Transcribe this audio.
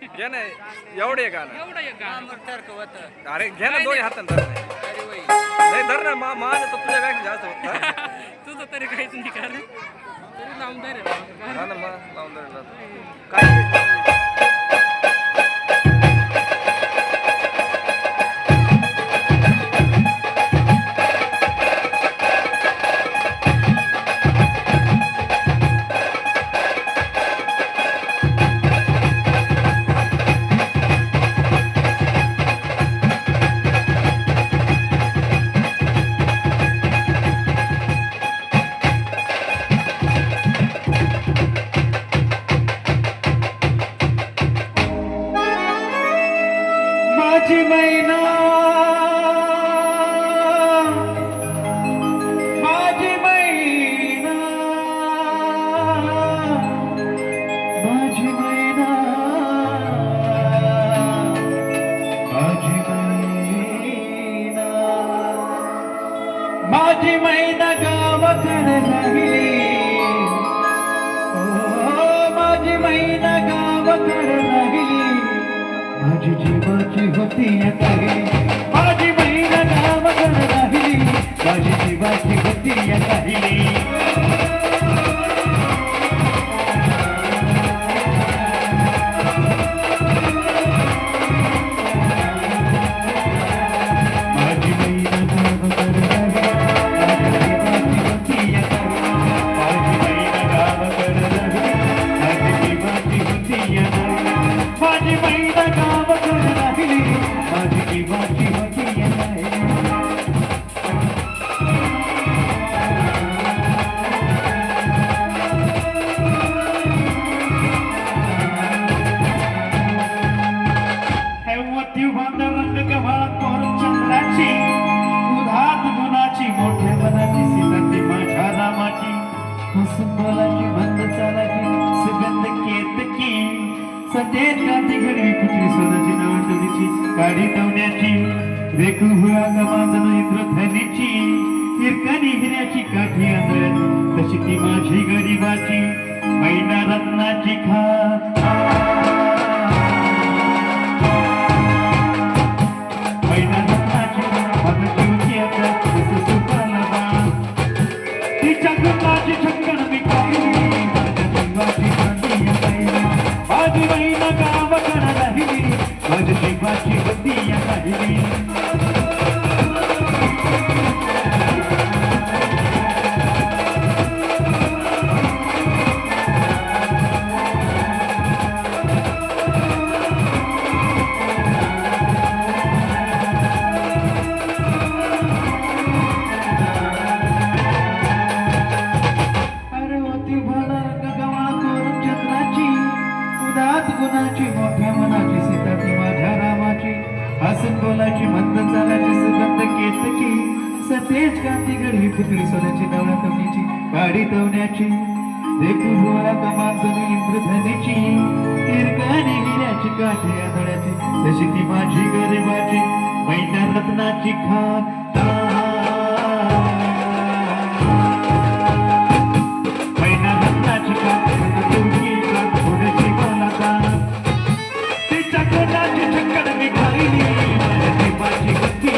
घे ना एवढे का ना एवढं एक गाणं. अरे घे ना दोन्ही हाताने धर नाही. नाही धर ना माझं तर तुझ्यापेक्षा जास्त होत ना. तुझं तरी काहीच नाही का रे? तरी लावून दे रे बाबा. हा ना मग लावून धरलं काय माझी मैना माझी मैना माझी मैना माझी मैना माझी मैना गावाकडे राहिली माझी मैना गावाकडे राहिली माझी जीवाची होती काही माझी बहीण गावाकडे राहिली माझी जीवाची होती काही माझी बहीण गावाकडे राहिली माझी जीवाची होती काही माझी बहीण गावाकडे राहिली माझी जीवाची होती माझी बहीण गावाकडे राहिली माझी जीवाची होती हेवती रंग गव्हाळ कोर चंद्राची उधात गुणाची मोठ्या मनाची सिलंदी माझ्या रामाची हसून बोलाची बंद चालाची सुगंध केतकी सतेज गाती घडवी पुत्री सोनाची नावंडलीची काडी तवण्याची रेखू हुळा गमाजन इंद्रधनीची हिरकणी हिऱ्याची काठी आंधळ्यात तशी ती माझी गरीबाची मैना रत्नाची खात मैना रत्नाची खात जीवची आता सुपाला बाळ तिच्या गुणाची छक्कन मी काही माझ्या जीवाची खांदी माझी बहीण गावाकडे राहिली माझी जीवाची होती राहिली अरे होती भला गव्हाळ कोरून चंद्राची उदात गुणाची मोठ्या मनाची सीता ती माझ्या रामाची हसून बोलाची मंद चालाची सुगंध केतकी सतेज कांती गळी पुतळी सोन्याची नवरा तवण्याची गाडी तवण्याची देखू हुआ कमांतनी इंद्रधनीची हिरकानी हिऱ्याची काठी आंधळ्याची तशी ती माझी गरिबाची मैना रत्नाची खात मैना रत्नाची खात थोडीशी बोलाचा तिच्या कोणाची छक्कन मी खाईली माझी जीवाची गती